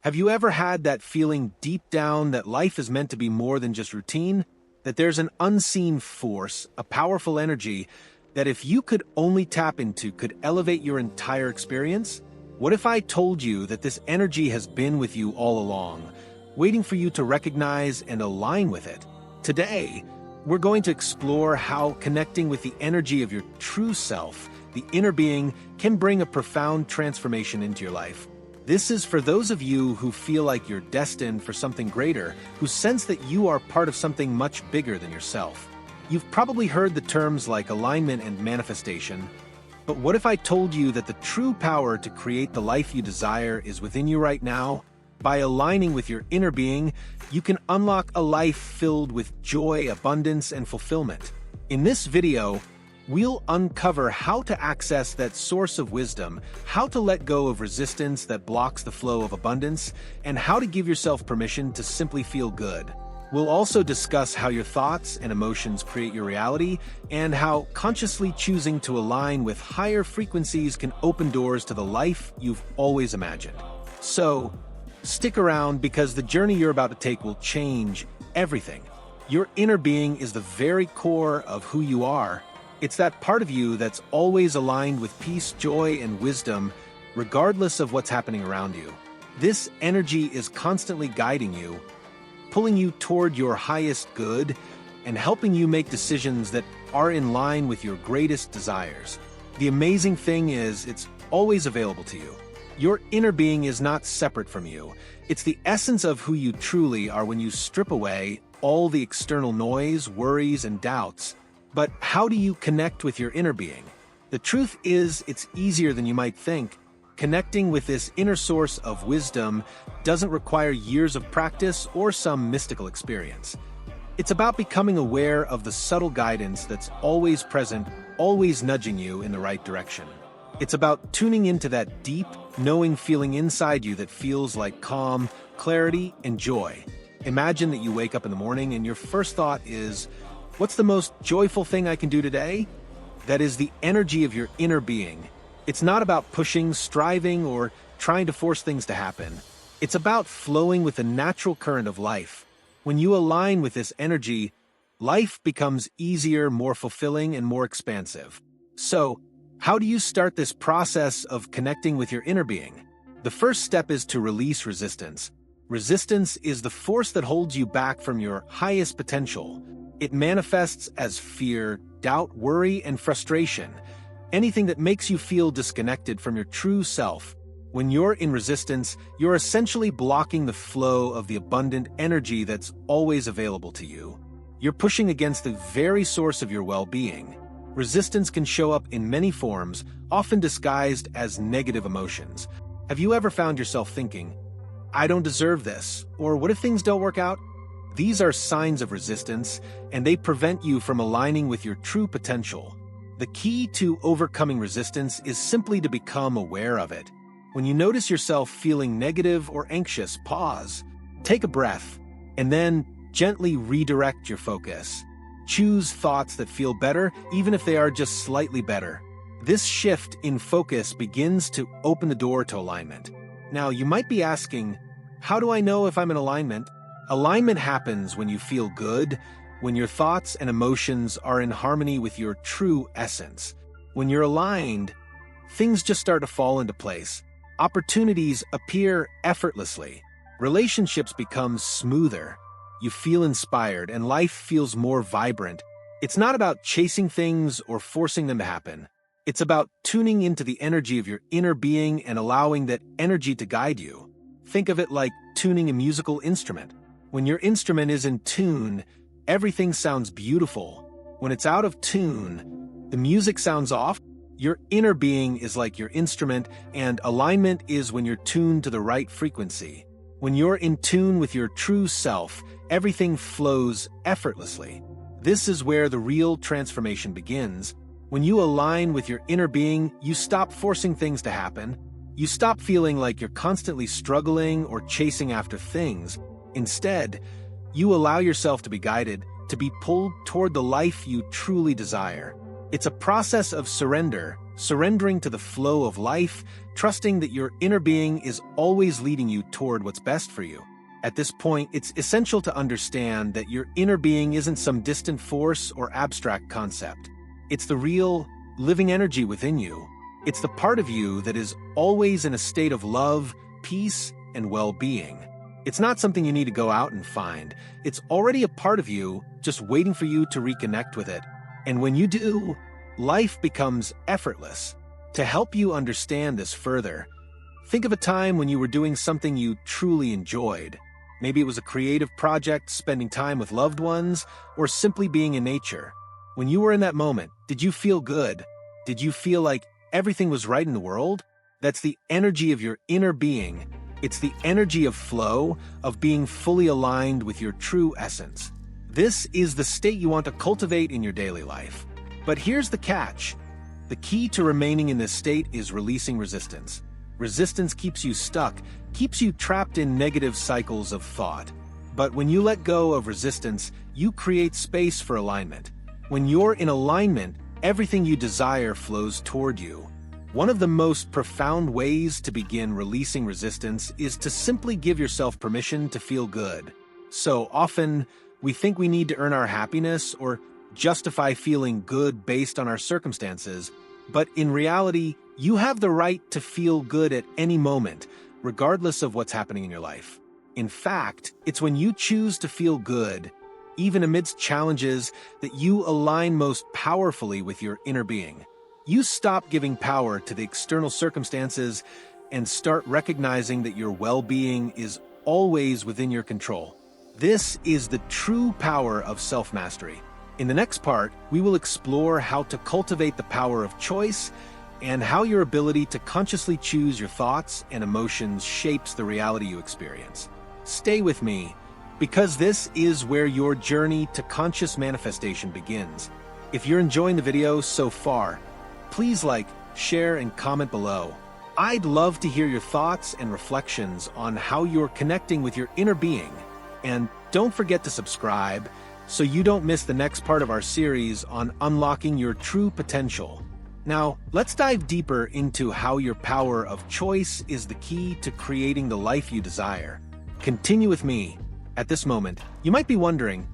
Have you ever had that feeling deep down that life is meant to be more than just routine? That there's an unseen force, a powerful energy, that if you could only tap into could elevate your entire experience? What if I told you that this energy has been with you all along, waiting for you to recognize and align with it? Today, we're going to explore how connecting with the energy of your true self, the inner being, can bring a profound transformation into your life. This is for those of you who feel like you're destined for something greater, who sense that you are part of something much bigger than yourself. You've probably heard the terms like alignment and manifestation, but what if I told you that the true power to create the life you desire is within you right now? By aligning with your inner being, you can unlock a life filled with joy, abundance, and fulfillment. In this video, we'll uncover how to access that source of wisdom, how to let go of resistance that blocks the flow of abundance, and how to give yourself permission to simply feel good. We'll also discuss how your thoughts and emotions create your reality, and how consciously choosing to align with higher frequencies can open doors to the life you've always imagined. So, stick around because the journey you're about to take will change everything. Your inner being is the very core of who you are. It's that part of you that's always aligned with peace, joy, and wisdom, regardless of what's happening around you. This energy is constantly guiding you, pulling you toward your highest good, and helping you make decisions that are in line with your greatest desires. The amazing thing is, it's always available to you. Your inner being is not separate from you. It's the essence of who you truly are when you strip away all the external noise, worries, and doubts. But how do you connect with your inner being? The truth is, it's easier than you might think. Connecting with this inner source of wisdom doesn't require years of practice or some mystical experience. It's about becoming aware of the subtle guidance that's always present, always nudging you in the right direction. It's about tuning into that deep, knowing feeling inside you that feels like calm, clarity, and joy. Imagine that you wake up in the morning and your first thought is, what's the most joyful thing I can do today? That is the energy of your inner being. It's not about pushing, striving, or trying to force things to happen. It's about flowing with the natural current of life. When you align with this energy, life becomes easier, more fulfilling, and more expansive. So, how do you start this process of connecting with your inner being? The first step is to release resistance. Resistance is the force that holds you back from your highest potential. It manifests as fear, doubt, worry, and frustration. Anything that makes you feel disconnected from your true self. When you're in resistance, you're essentially blocking the flow of the abundant energy that's always available to you. You're pushing against the very source of your well-being. Resistance can show up in many forms, often disguised as negative emotions. Have you ever found yourself thinking, I don't deserve this, or what if things don't work out? These are signs of resistance, and they prevent you from aligning with your true potential. The key to overcoming resistance is simply to become aware of it. When you notice yourself feeling negative or anxious, pause, take a breath, and then gently redirect your focus. Choose thoughts that feel better, even if they are just slightly better. This shift in focus begins to open the door to alignment. Now, you might be asking, how do I know if I'm in alignment? Alignment happens when you feel good, when your thoughts and emotions are in harmony with your true essence. When you're aligned, things just start to fall into place. Opportunities appear effortlessly. Relationships become smoother. You feel inspired, and life feels more vibrant. It's not about chasing things or forcing them to happen. It's about tuning into the energy of your inner being and allowing that energy to guide you. Think of it like tuning a musical instrument. When your instrument is in tune, everything sounds beautiful. When it's out of tune, the music sounds off. Your inner being is like your instrument, and alignment is when you're tuned to the right frequency. When you're in tune with your true self, everything flows effortlessly. This is where the real transformation begins. When you align with your inner being, you stop forcing things to happen. You stop feeling like you're constantly struggling or chasing after things. Instead, you allow yourself to be guided, to be pulled toward the life you truly desire. It's a process of surrender, surrendering to the flow of life, trusting that your inner being is always leading you toward what's best for you. At this point, it's essential to understand that your inner being isn't some distant force or abstract concept. It's the real, living energy within you. It's the part of you that is always in a state of love, peace, and well-being. It's not something you need to go out and find. It's already a part of you, just waiting for you to reconnect with it. And when you do, life becomes effortless. To help you understand this further, think of a time when you were doing something you truly enjoyed. Maybe it was a creative project, spending time with loved ones, or simply being in nature. When you were in that moment, did you feel good? Did you feel like everything was right in the world? That's the energy of your inner being. It's the energy of flow, of being fully aligned with your true essence. This is the state you want to cultivate in your daily life. But here's the catch. The key to remaining in this state is releasing resistance. Resistance keeps you stuck, keeps you trapped in negative cycles of thought. But when you let go of resistance, you create space for alignment. When you're in alignment, everything you desire flows toward you. One of the most profound ways to begin releasing resistance is to simply give yourself permission to feel good. So often, we think we need to earn our happiness or justify feeling good based on our circumstances, but in reality, you have the right to feel good at any moment, regardless of what's happening in your life. In fact, it's when you choose to feel good, even amidst challenges, that you align most powerfully with your inner being. You stop giving power to the external circumstances and start recognizing that your well-being is always within your control. This is the true power of self-mastery. In the next part, we will explore how to cultivate the power of choice and how your ability to consciously choose your thoughts and emotions shapes the reality you experience. Stay with me, because this is where your journey to conscious manifestation begins. If you're enjoying the video so far, please like, share, and comment below. I'd love to hear your thoughts and reflections on how you're connecting with your inner being. And don't forget to subscribe so you don't miss the next part of our series on unlocking your true potential. Now, let's dive deeper into how your power of choice is the key to creating the life you desire. Continue with me. At this moment, you might be wondering,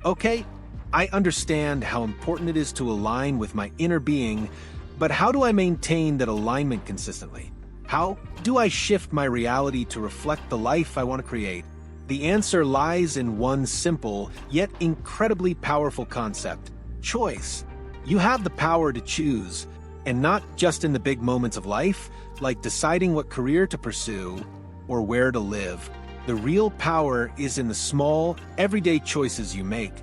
okay, I understand how important it is to align with my inner being, but how do I maintain that alignment consistently? How do I shift my reality to reflect the life I want to create? The answer lies in one simple, yet incredibly powerful concept: choice. You have the power to choose, and not just in the big moments of life, like deciding what career to pursue or where to live. The real power is in the small, everyday choices you make.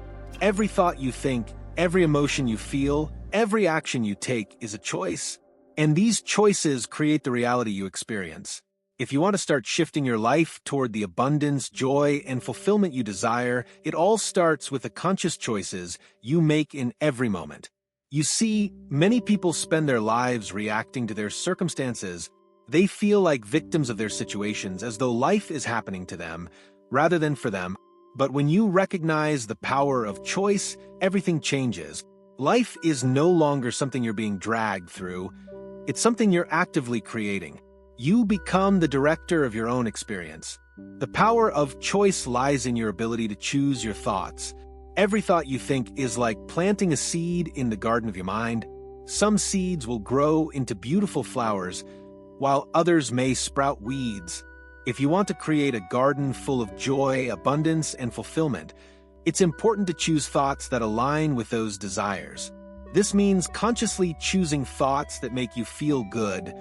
Every thought you think, every emotion you feel, every action you take is a choice. And these choices create the reality you experience. If you want to start shifting your life toward the abundance, joy, and fulfillment you desire, it all starts with the conscious choices you make in every moment. You see, many people spend their lives reacting to their circumstances. They feel like victims of their situations, as though life is happening to them, rather than for them. But when you recognize the power of choice, everything changes. Life is no longer something you're being dragged through. It's something you're actively creating. You become the director of your own experience. The power of choice lies in your ability to choose your thoughts. Every thought you think is like planting a seed in the garden of your mind. Some seeds will grow into beautiful flowers, while others may sprout weeds. If you want to create a garden full of joy, abundance, and fulfillment, it's important to choose thoughts that align with those desires. This means consciously choosing thoughts that make you feel good,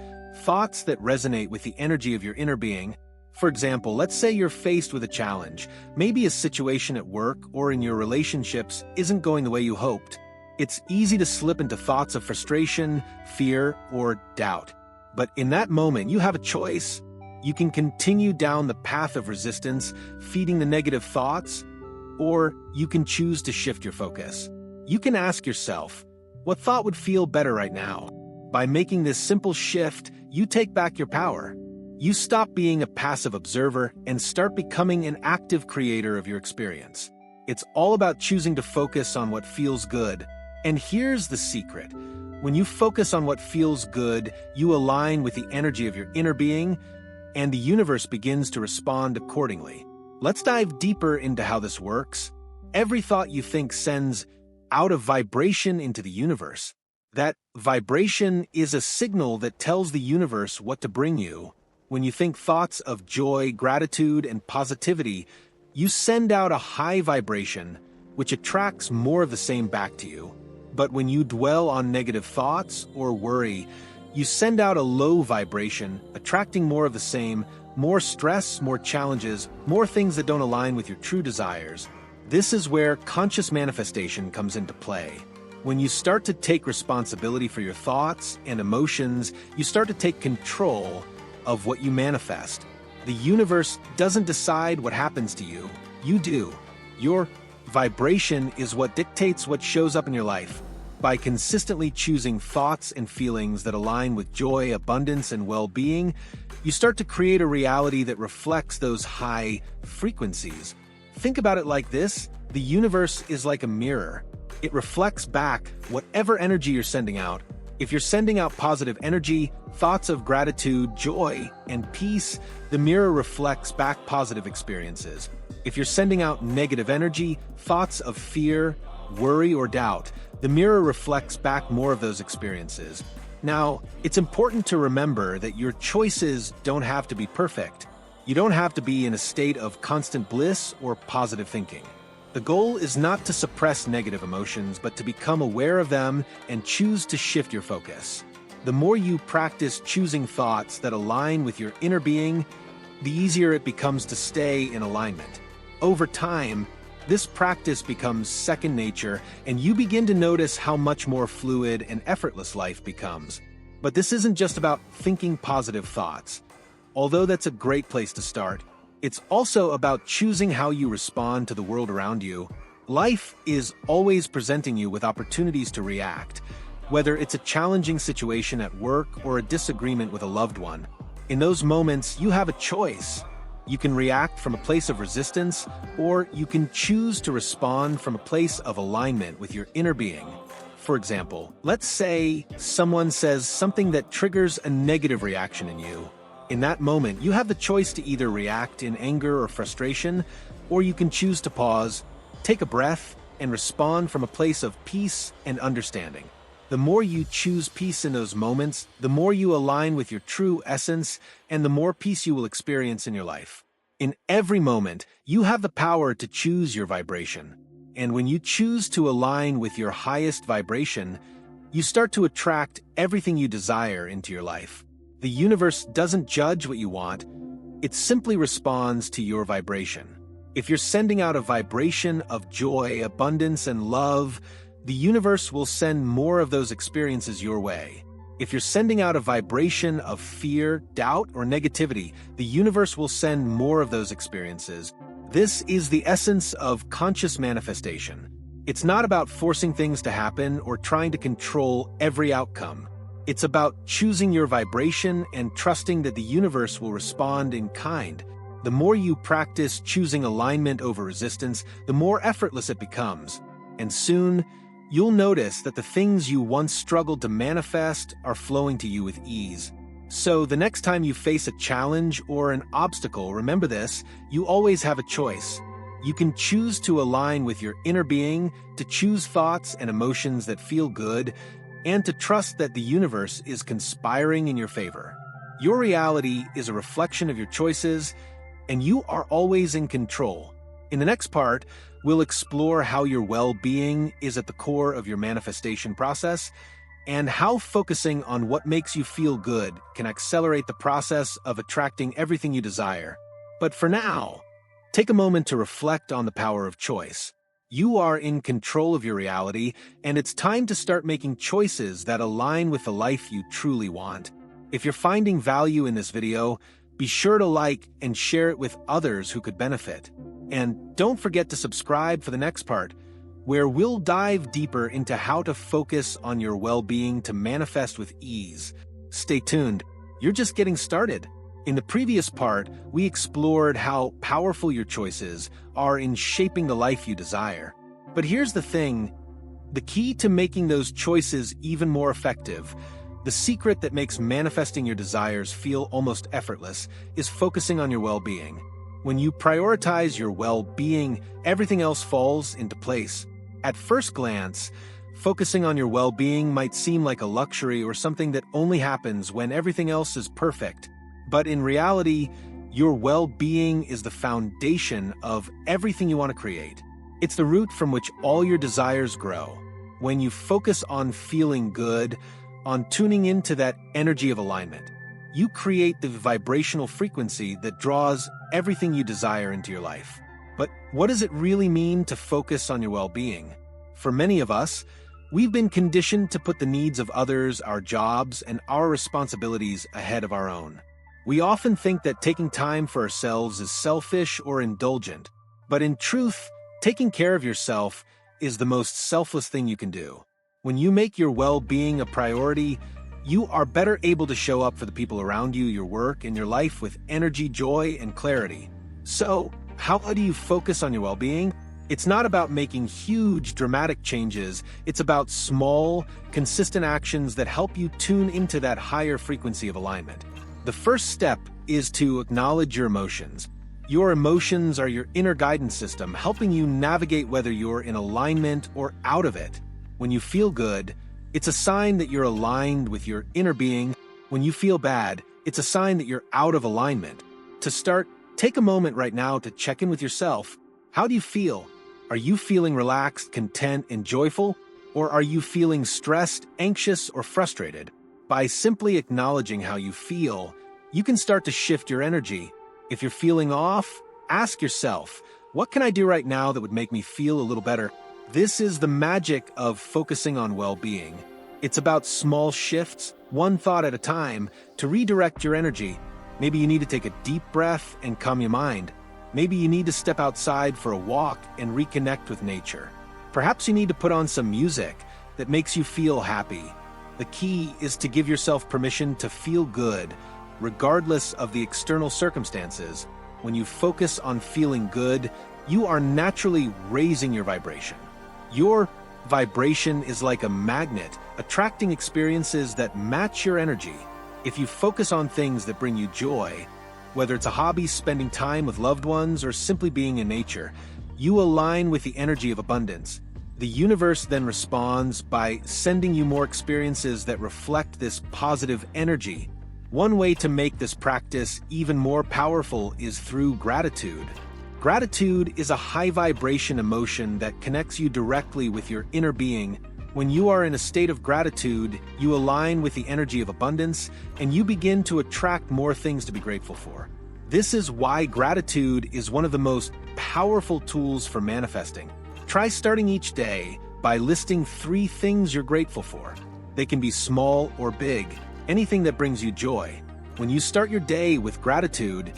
thoughts that resonate with the energy of your inner being. For example, let's say you're faced with a challenge. Maybe a situation at work or in your relationships isn't going the way you hoped. It's easy to slip into thoughts of frustration, fear, or doubt. But in that moment, you have a choice. You can continue down the path of resistance, feeding the negative thoughts, or you can choose to shift your focus. You can ask yourself, what thought would feel better right now? By making this simple shift, you take back your power. You stop being a passive observer and start becoming an active creator of your experience. It's all about choosing to focus on what feels good. And here's the secret. When you focus on what feels good, you align with the energy of your inner being, and the universe begins to respond accordingly. Let's dive deeper into how this works. Every thought you think sends out a vibration into the universe. That vibration is a signal that tells the universe what to bring you. When you think thoughts of joy, gratitude, and positivity, you send out a high vibration, which attracts more of the same back to you. But when you dwell on negative thoughts or worry, you send out a low vibration, attracting more of the same, more stress, more challenges, more things that don't align with your true desires. This is where conscious manifestation comes into play. When you start to take responsibility for your thoughts and emotions, you start to take control of what you manifest. The universe doesn't decide what happens to you. You do. Your vibration is what dictates what shows up in your life. By consistently choosing thoughts and feelings that align with joy, abundance, and well-being, you start to create a reality that reflects those high frequencies. Think about it like this: the universe is like a mirror. It reflects back whatever energy you're sending out. If you're sending out positive energy, thoughts of gratitude, joy, and peace, the mirror reflects back positive experiences. If you're sending out negative energy, thoughts of fear, worry, or doubt, the mirror reflects back more of those experiences. Now, it's important to remember that your choices don't have to be perfect. You don't have to be in a state of constant bliss or positive thinking. The goal is not to suppress negative emotions, but to become aware of them and choose to shift your focus. The more you practice choosing thoughts that align with your inner being, the easier it becomes to stay in alignment. Over time, this practice becomes second nature, and you begin to notice how much more fluid and effortless life becomes. But this isn't just about thinking positive thoughts. Although that's a great place to start, it's also about choosing how you respond to the world around you. Life is always presenting you with opportunities to react, whether it's a challenging situation at work or a disagreement with a loved one. In those moments, you have a choice. You can react from a place of resistance, or you can choose to respond from a place of alignment with your inner being. For example, let's say someone says something that triggers a negative reaction in you. In that moment, you have the choice to either react in anger or frustration, or you can choose to pause, take a breath, and respond from a place of peace and understanding. The more you choose peace in those moments, the more you align with your true essence, and the more peace you will experience in your life. In every moment, you have the power to choose your vibration. And when you choose to align with your highest vibration, you start to attract everything you desire into your life. The universe doesn't judge what you want, it simply responds to your vibration. If you're sending out a vibration of joy, abundance, and love, the universe will send more of those experiences your way. If you're sending out a vibration of fear, doubt, or negativity, the universe will send more of those experiences. This is the essence of conscious manifestation. It's not about forcing things to happen or trying to control every outcome. It's about choosing your vibration and trusting that the universe will respond in kind. The more you practice choosing alignment over resistance, the more effortless it becomes. And soon, you'll notice that the things you once struggled to manifest are flowing to you with ease. So the next time you face a challenge or an obstacle, remember this: you always have a choice. You can choose to align with your inner being, to choose thoughts and emotions that feel good, and to trust that the universe is conspiring in your favor. Your reality is a reflection of your choices, and you are always in control. In the next part, we'll explore how your well-being is at the core of your manifestation process, and how focusing on what makes you feel good can accelerate the process of attracting everything you desire. But for now, take a moment to reflect on the power of choice. You are in control of your reality, and it's time to start making choices that align with the life you truly want. If you're finding value in this video, be sure to like and share it with others who could benefit. And don't forget to subscribe for the next part, where we'll dive deeper into how to focus on your well-being to manifest with ease. Stay tuned, you're just getting started. In the previous part, we explored how powerful your choices are in shaping the life you desire. But here's the thing, The key to making those choices even more effective, the secret that makes manifesting your desires feel almost effortless, is focusing on your well-being. When you prioritize your well-being, everything else falls into place. At first glance, focusing on your well-being might seem like a luxury or something that only happens when everything else is perfect. But in reality, your well-being is the foundation of everything you want to create. It's the root from which all your desires grow. When you focus on feeling good, on tuning into that energy of alignment, you create the vibrational frequency that draws everything you desire into your life. But what does it really mean to focus on your well-being? For many of us, we've been conditioned to put the needs of others, our jobs, and our responsibilities ahead of our own. We often think that taking time for ourselves is selfish or indulgent, but in truth, taking care of yourself is the most selfless thing you can do. When you make your well-being a priority, you are better able to show up for the people around you, your work, and your life with energy, joy, and clarity. So, how do you focus on your well-being? It's not about making huge, dramatic changes. It's about small, consistent actions that help you tune into that higher frequency of alignment. The first step is to acknowledge your emotions. Your emotions are your inner guidance system, helping you navigate whether you're in alignment or out of it. When you feel good, it's a sign that you're aligned with your inner being. When you feel bad, it's a sign that you're out of alignment. To start, take a moment right now to check in with yourself. How do you feel? Are you feeling relaxed, content, and joyful? Or are you feeling stressed, anxious, or frustrated? By simply acknowledging how you feel, you can start to shift your energy. If you're feeling off, ask yourself, what can I do right now that would make me feel a little better? This is the magic of focusing on well-being. It's about small shifts, one thought at a time, to redirect your energy. Maybe you need to take a deep breath and calm your mind. Maybe you need to step outside for a walk and reconnect with nature. Perhaps you need to put on some music that makes you feel happy. The key is to give yourself permission to feel good, regardless of the external circumstances. When you focus on feeling good, you are naturally raising your vibration. Your vibration is like a magnet, attracting experiences that match your energy. If you focus on things that bring you joy, whether it's a hobby, spending time with loved ones, or simply being in nature, you align with the energy of abundance. The universe then responds by sending you more experiences that reflect this positive energy. One way to make this practice even more powerful is through gratitude. Gratitude is a high-vibration emotion that connects you directly with your inner being. When you are in a state of gratitude, you align with the energy of abundance, and you begin to attract more things to be grateful for. This is why gratitude is one of the most powerful tools for manifesting. Try starting each day by listing 3 things you're grateful for. They can be small or big, anything that brings you joy. When you start your day with gratitude,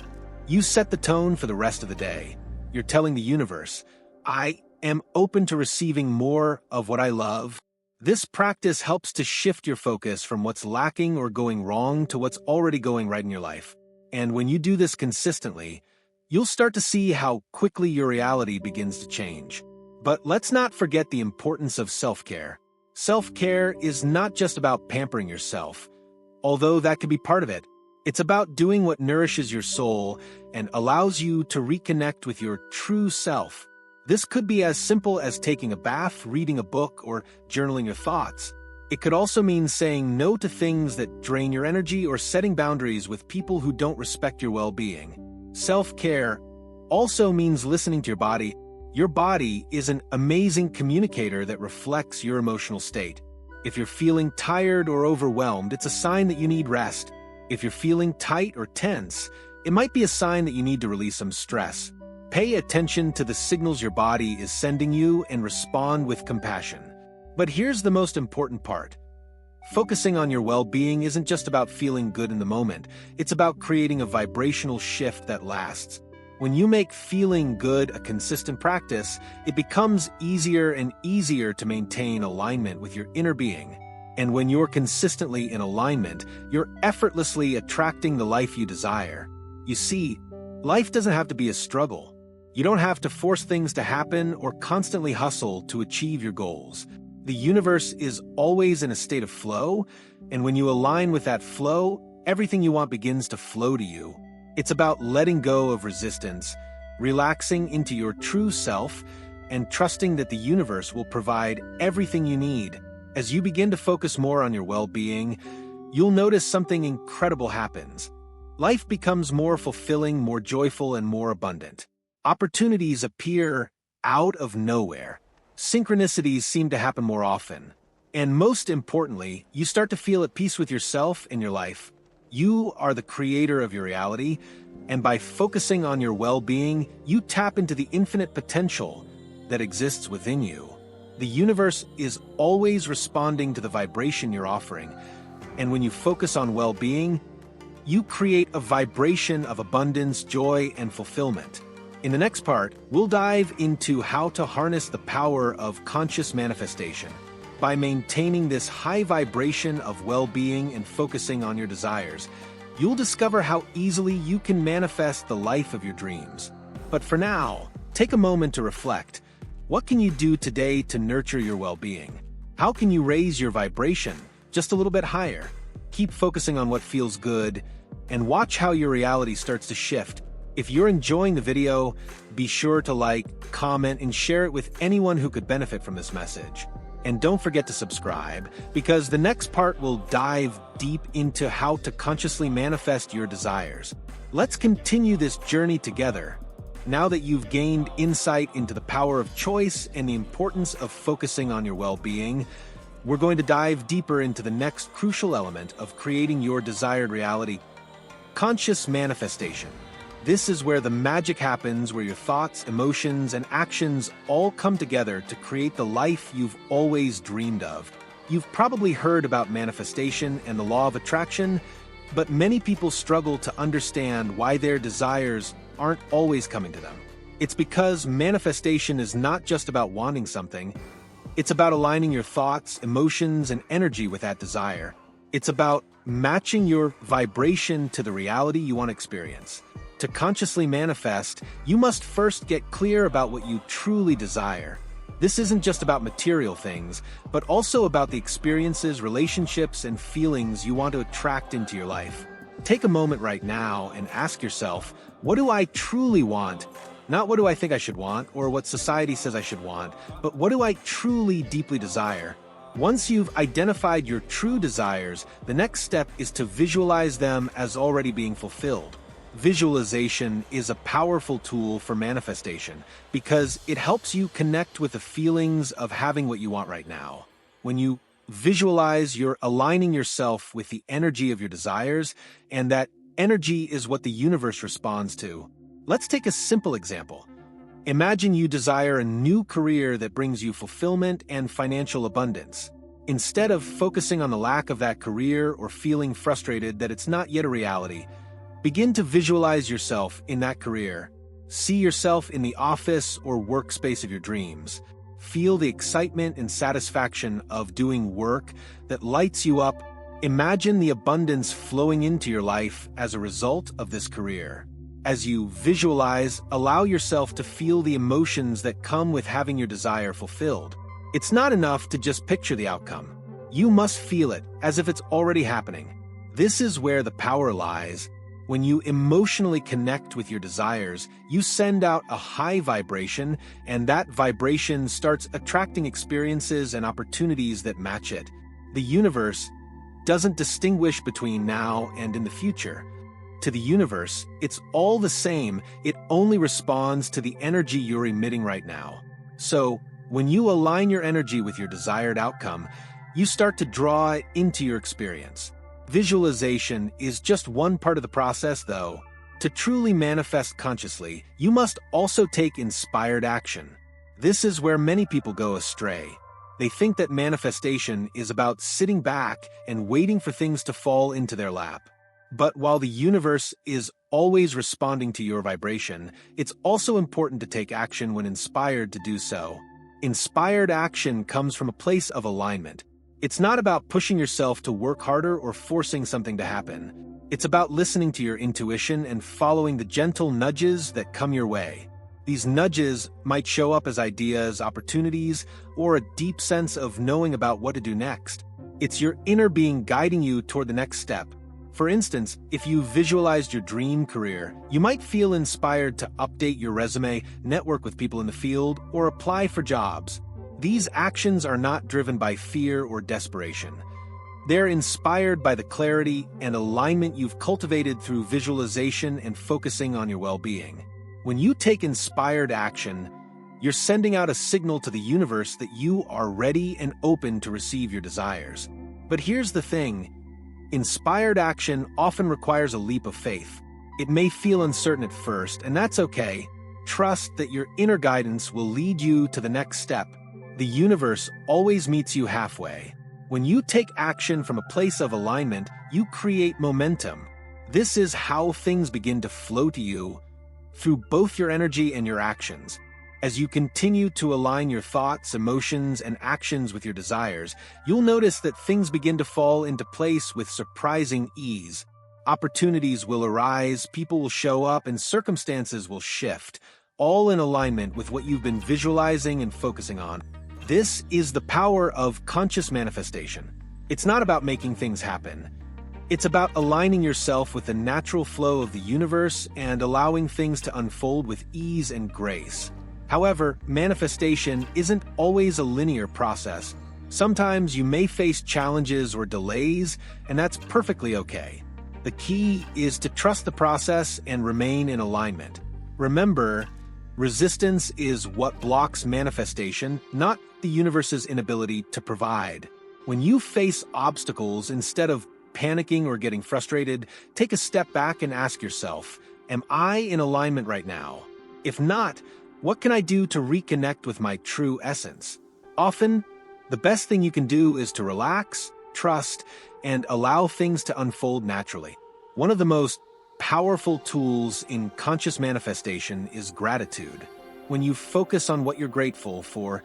you set the tone for the rest of the day. You're telling the universe, I am open to receiving more of what I love. This practice helps to shift your focus from what's lacking or going wrong to what's already going right in your life. And when you do this consistently, you'll start to see how quickly your reality begins to change. But let's not forget the importance of self-care. Self-care is not just about pampering yourself, although that can be part of it. It's about doing what nourishes your soul and allows you to reconnect with your true self. This could be as simple as taking a bath, reading a book, or journaling your thoughts. It could also mean saying no to things that drain your energy or setting boundaries with people who don't respect your well-being. Self-care also means listening to your body. Your body is an amazing communicator that reflects your emotional state. If you're feeling tired or overwhelmed, it's a sign that you need rest. If you're feeling tight or tense, it might be a sign that you need to release some stress. Pay attention to the signals your body is sending you and respond with compassion. But here's the most important part. Focusing on your well-being isn't just about feeling good in the moment. It's about creating a vibrational shift that lasts. When you make feeling good a consistent practice, it becomes easier and easier to maintain alignment with your inner being. And when you're consistently in alignment, you're effortlessly attracting the life you desire. You see, life doesn't have to be a struggle. You don't have to force things to happen or constantly hustle to achieve your goals. The universe is always in a state of flow, and when you align with that flow, everything you want begins to flow to you. It's about letting go of resistance, relaxing into your true self, and trusting that the universe will provide everything you need. As you begin to focus more on your well-being, you'll notice something incredible happens. Life becomes more fulfilling, more joyful, and more abundant. Opportunities appear out of nowhere. Synchronicities seem to happen more often. And most importantly, you start to feel at peace with yourself and your life. You are the creator of your reality, and by focusing on your well-being, you tap into the infinite potential that exists within you. The universe is always responding to the vibration you're offering, and when you focus on well-being, you create a vibration of abundance, joy, and fulfillment. In the next part, we'll dive into how to harness the power of conscious manifestation. By maintaining this high vibration of well-being and focusing on your desires, you'll discover how easily you can manifest the life of your dreams. But for now, take a moment to reflect. What can you do today to nurture your well-being? How can you raise your vibration just a little bit higher? Keep focusing on what feels good, and watch how your reality starts to shift. If you're enjoying the video, be sure to like, comment, and share it with anyone who could benefit from this message. And don't forget to subscribe, because the next part will dive deep into how to consciously manifest your desires. Let's continue this journey together. Now that you've gained insight into the power of choice and the importance of focusing on your well-being, we're going to dive deeper into the next crucial element of creating your desired reality: conscious manifestation. This is where the magic happens, where your thoughts, emotions, and actions all come together to create the life you've always dreamed of. You've probably heard about manifestation and the law of attraction, but many people struggle to understand why their desires aren't always coming to them. It's because manifestation is not just about wanting something. It's about aligning your thoughts, emotions, and energy with that desire. It's about matching your vibration to the reality you want to experience. To consciously manifest, you must first get clear about what you truly desire. This isn't just about material things, but also about the experiences, relationships, and feelings you want to attract into your life. Take a moment right now and ask yourself, what do I truly want? Not what do I think I should want, or what society says I should want, but what do I truly deeply desire? Once you've identified your true desires, the next step is to visualize them as already being fulfilled. Visualization is a powerful tool for manifestation because it helps you connect with the feelings of having what you want right now. When you visualize, you're aligning yourself with the energy of your desires, and that energy is what the universe responds to. Let's take a simple example. Imagine you desire a new career that brings you fulfillment and financial abundance. Instead of focusing on the lack of that career or feeling frustrated that it's not yet a reality, begin to visualize yourself in that career. See yourself in the office or workspace of your dreams. Feel the excitement and satisfaction of doing work that lights you up. Imagine the abundance flowing into your life as a result of this career. As you visualize, allow yourself to feel the emotions that come with having your desire fulfilled. It's not enough to just picture the outcome. You must feel it as if it's already happening. This is where the power lies. When you emotionally connect with your desires, you send out a high vibration, and that vibration starts attracting experiences and opportunities that match it. The universe doesn't distinguish between now and in the future. To the universe, it's all the same. It only responds to the energy you're emitting right now. So, when you align your energy with your desired outcome, you start to draw it into your experience. Visualization is just one part of the process, though. To truly manifest consciously, you must also take inspired action. This is where many people go astray. They think that manifestation is about sitting back and waiting for things to fall into their lap. But while the universe is always responding to your vibration, it's also important to take action when inspired to do so. Inspired action comes from a place of alignment. It's not about pushing yourself to work harder or forcing something to happen. It's about listening to your intuition and following the gentle nudges that come your way. These nudges might show up as ideas, opportunities, or a deep sense of knowing about what to do next. It's your inner being guiding you toward the next step. For instance, if you visualized your dream career, you might feel inspired to update your resume, network with people in the field, or apply for jobs. These actions are not driven by fear or desperation. They're inspired by the clarity and alignment you've cultivated through visualization and focusing on your well-being. When you take inspired action, you're sending out a signal to the universe that you are ready and open to receive your desires. But here's the thing. Inspired action often requires a leap of faith. It may feel uncertain at first, and that's okay. Trust that your inner guidance will lead you to the next step. The universe always meets you halfway. When you take action from a place of alignment, you create momentum. This is how things begin to flow to you through both your energy and your actions. As you continue to align your thoughts, emotions, and actions with your desires, you'll notice that things begin to fall into place with surprising ease. Opportunities will arise, people will show up, and circumstances will shift, all in alignment with what you've been visualizing and focusing on. This is the power of conscious manifestation. It's not about making things happen. It's about aligning yourself with the natural flow of the universe and allowing things to unfold with ease and grace. However, manifestation isn't always a linear process. Sometimes you may face challenges or delays, and that's perfectly okay. The key is to trust the process and remain in alignment. Remember, resistance is what blocks manifestation, not the universe's inability to provide. When you face obstacles, instead of panicking or getting frustrated, take a step back and ask yourself, am I in alignment right now? If not, what can I do to reconnect with my true essence? Often, the best thing you can do is to relax, trust, and allow things to unfold naturally. One of the most powerful tools in conscious manifestation is gratitude. When you focus on what you're grateful for,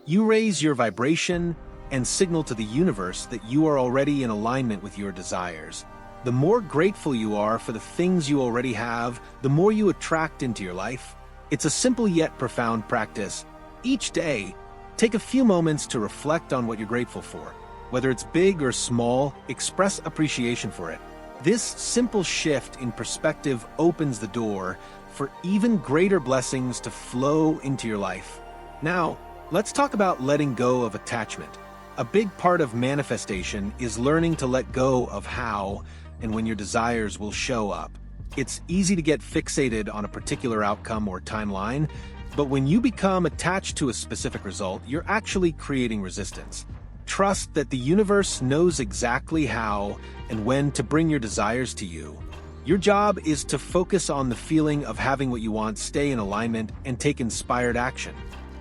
you raise your vibration and signal to the universe that you are already in alignment with your desires. The more grateful you are for the things you already have, the more you attract into your life. It's a simple yet profound practice. Each day, take a few moments to reflect on what you're grateful for. Whether it's big or small, express appreciation for it. This simple shift in perspective opens the door for even greater blessings to flow into your life. Now, let's talk about letting go of attachment. A big part of manifestation is learning to let go of how and when your desires will show up. It's easy to get fixated on a particular outcome or timeline, but when you become attached to a specific result, you're actually creating resistance. Trust that the universe knows exactly how and when to bring your desires to you. Your job is to focus on the feeling of having what you want, stay in alignment, and take inspired action.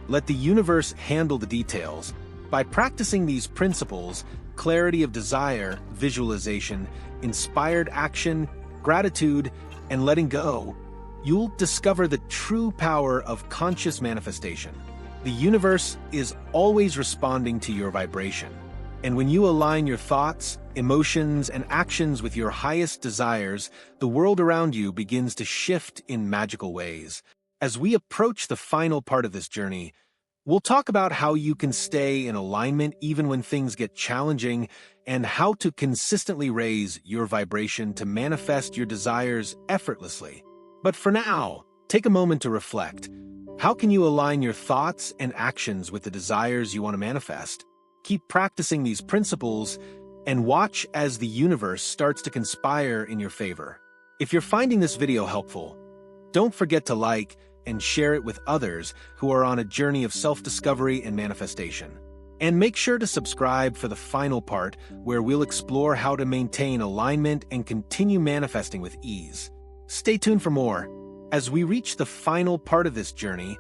Let the universe handle the details. By practicing these principles, clarity of desire, visualization, inspired action, gratitude, and letting go, you'll discover the true power of conscious manifestation. The universe is always responding to your vibration. And when you align your thoughts, emotions, and actions with your highest desires, the world around you begins to shift in magical ways. As we approach the final part of this journey, we'll talk about how you can stay in alignment even when things get challenging, and how to consistently raise your vibration to manifest your desires effortlessly. But for now, take a moment to reflect. How can you align your thoughts and actions with the desires you want to manifest? Keep practicing these principles and watch as the universe starts to conspire in your favor. If you're finding this video helpful, don't forget to like and share it with others who are on a journey of self-discovery and manifestation. And make sure to subscribe for the final part, where we'll explore how to maintain alignment and continue manifesting with ease. Stay tuned for more. As we reach the final part of this journey,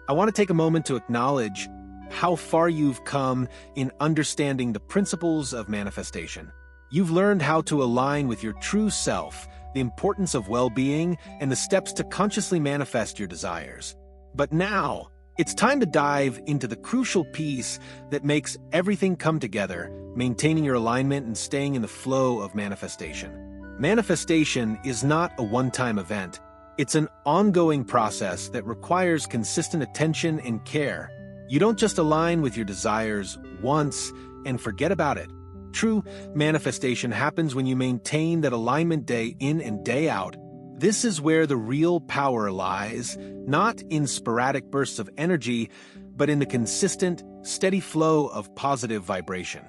I want to take a moment to acknowledge how far you've come in understanding the principles of manifestation. You've learned how to align with your true self, the importance of well-being, and the steps to consciously manifest your desires. But now, it's time to dive into the crucial piece that makes everything come together, maintaining your alignment and staying in the flow of manifestation. Manifestation is not a one-time event. It's an ongoing process that requires consistent attention and care. You don't just align with your desires once and forget about it. True manifestation happens when you maintain that alignment day in and day out. This is where the real power lies, not in sporadic bursts of energy, but in the consistent, steady flow of positive vibration.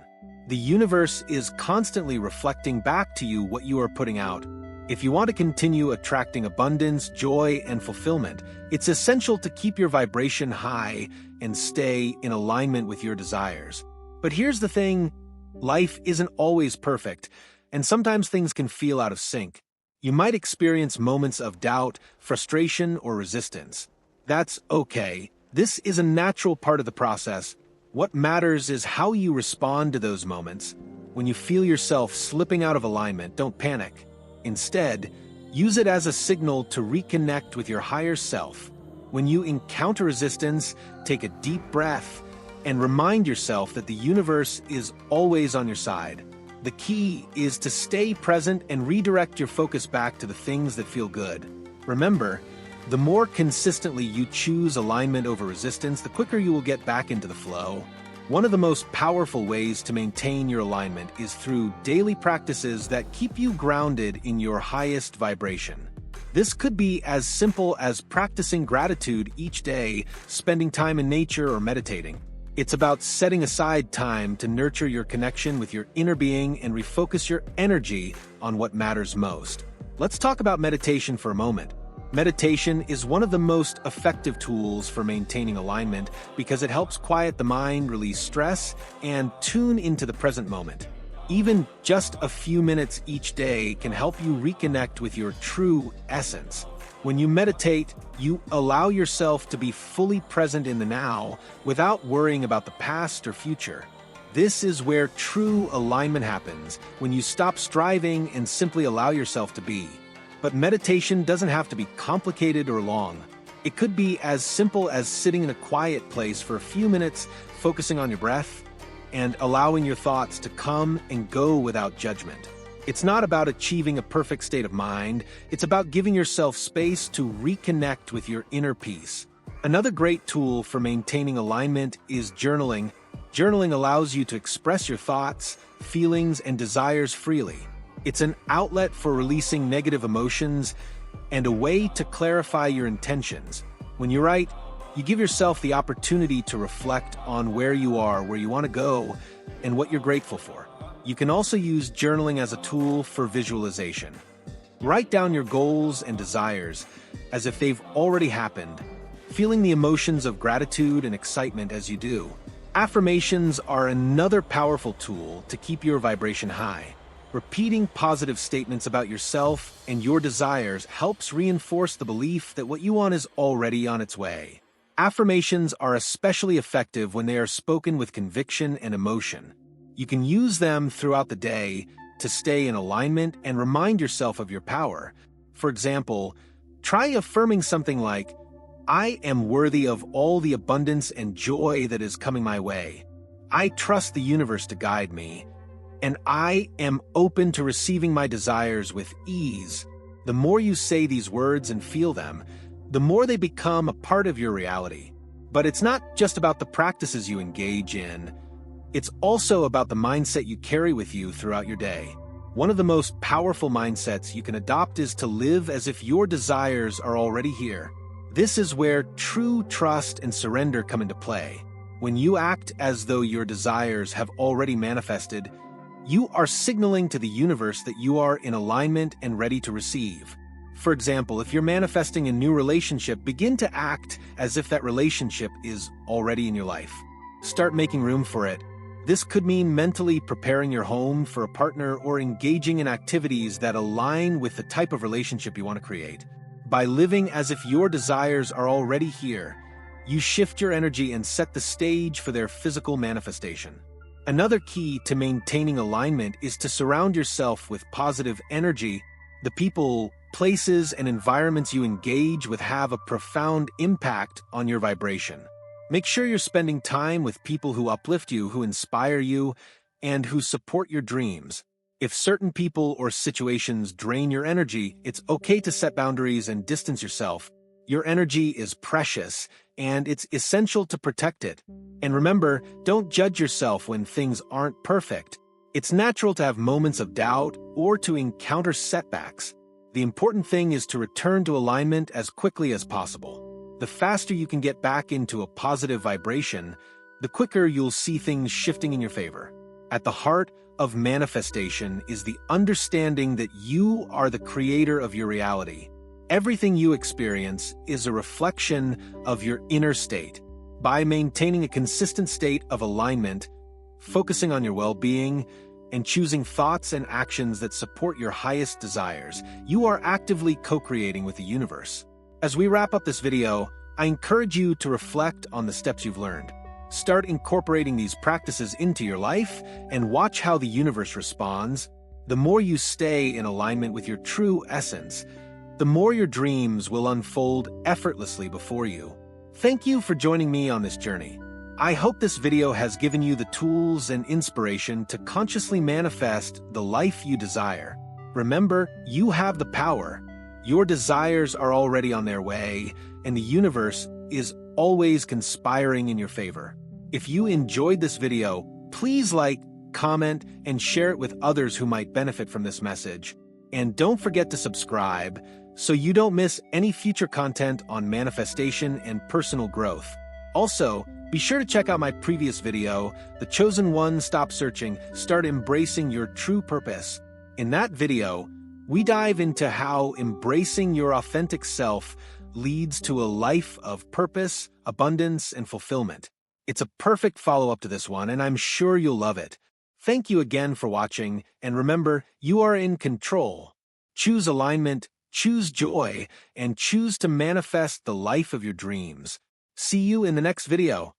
The universe is constantly reflecting back to you what you are putting out. If you want to continue attracting abundance, joy, and fulfillment, it's essential to keep your vibration high and stay in alignment with your desires. But here's the thing, life isn't always perfect, and sometimes things can feel out of sync. You might experience moments of doubt, frustration, or resistance. That's okay. This is a natural part of the process. What matters is how you respond to those moments. When you feel yourself slipping out of alignment, don't panic. Instead, use it as a signal to reconnect with your higher self. When you encounter resistance, take a deep breath and remind yourself that the universe is always on your side. The key is to stay present and redirect your focus back to the things that feel good. Remember, the more consistently you choose alignment over resistance, the quicker you will get back into the flow. One of the most powerful ways to maintain your alignment is through daily practices that keep you grounded in your highest vibration. This could be as simple as practicing gratitude each day, spending time in nature, or meditating. It's about setting aside time to nurture your connection with your inner being and refocus your energy on what matters most. Let's talk about meditation for a moment. Meditation is one of the most effective tools for maintaining alignment because it helps quiet the mind, release stress, and tune into the present moment. Even just a few minutes each day can help you reconnect with your true essence. When you meditate, you allow yourself to be fully present in the now without worrying about the past or future. This is where true alignment happens, when you stop striving and simply allow yourself to be. But meditation doesn't have to be complicated or long. It could be as simple as sitting in a quiet place for a few minutes, focusing on your breath, and allowing your thoughts to come and go without judgment. It's not about achieving a perfect state of mind, it's about giving yourself space to reconnect with your inner peace. Another great tool for maintaining alignment is journaling. Journaling allows you to express your thoughts, feelings, and desires freely. It's an outlet for releasing negative emotions and a way to clarify your intentions. When you write, you give yourself the opportunity to reflect on where you are, where you want to go, and what you're grateful for. You can also use journaling as a tool for visualization. Write down your goals and desires as if they've already happened, feeling the emotions of gratitude and excitement as you do. Affirmations are another powerful tool to keep your vibration high. Repeating positive statements about yourself and your desires helps reinforce the belief that what you want is already on its way. Affirmations are especially effective when they are spoken with conviction and emotion. You can use them throughout the day to stay in alignment and remind yourself of your power. For example, try affirming something like, "I am worthy of all the abundance and joy that is coming my way. I trust the universe to guide me. And I am open to receiving my desires with ease." The more you say these words and feel them, the more they become a part of your reality. But it's not just about the practices you engage in. It's also about the mindset you carry with you throughout your day. One of the most powerful mindsets you can adopt is to live as if your desires are already here. This is where true trust and surrender come into play. When you act as though your desires have already manifested, you are signaling to the universe that you are in alignment and ready to receive. For example, if you're manifesting a new relationship, begin to act as if that relationship is already in your life. Start making room for it. This could mean mentally preparing your home for a partner or engaging in activities that align with the type of relationship you want to create. By living as if your desires are already here, you shift your energy and set the stage for their physical manifestation. Another key to maintaining alignment is to surround yourself with positive energy. The people, places, and environments you engage with have a profound impact on your vibration. Make sure you're spending time with people who uplift you, who inspire you, and who support your dreams. If certain people or situations drain your energy, it's okay to set boundaries and distance yourself. Your energy is precious, and it's essential to protect it. And remember, don't judge yourself when things aren't perfect. It's natural to have moments of doubt or to encounter setbacks. The important thing is to return to alignment as quickly as possible. The faster you can get back into a positive vibration, the quicker you'll see things shifting in your favor. At the heart of manifestation is the understanding that you are the creator of your reality. Everything you experience is a reflection of your inner state. By maintaining a consistent state of alignment, focusing on your well-being, and choosing thoughts and actions that support your highest desires, you are actively co-creating with the universe. As we wrap up this video, I encourage you to reflect on the steps you've learned. Start incorporating these practices into your life and watch how the universe responds. The more you stay in alignment with your true essence, the more your dreams will unfold effortlessly before you. Thank you for joining me on this journey. I hope this video has given you the tools and inspiration to consciously manifest the life you desire. Remember, you have the power. Your desires are already on their way, and the universe is always conspiring in your favor. If you enjoyed this video, please like, comment, and share it with others who might benefit from this message. And don't forget to subscribe so you don't miss any future content on manifestation and personal growth. Also, be sure to check out my previous video, The Chosen One: Stop Searching, Start Embracing Your True Purpose. In that video, we dive into how embracing your authentic self leads to a life of purpose, abundance, and fulfillment. It's a perfect follow-up to this one, and I'm sure you'll love it. Thank you again for watching, and remember, you are in control. Choose alignment, choose joy, and choose to manifest the life of your dreams. See you in the next video.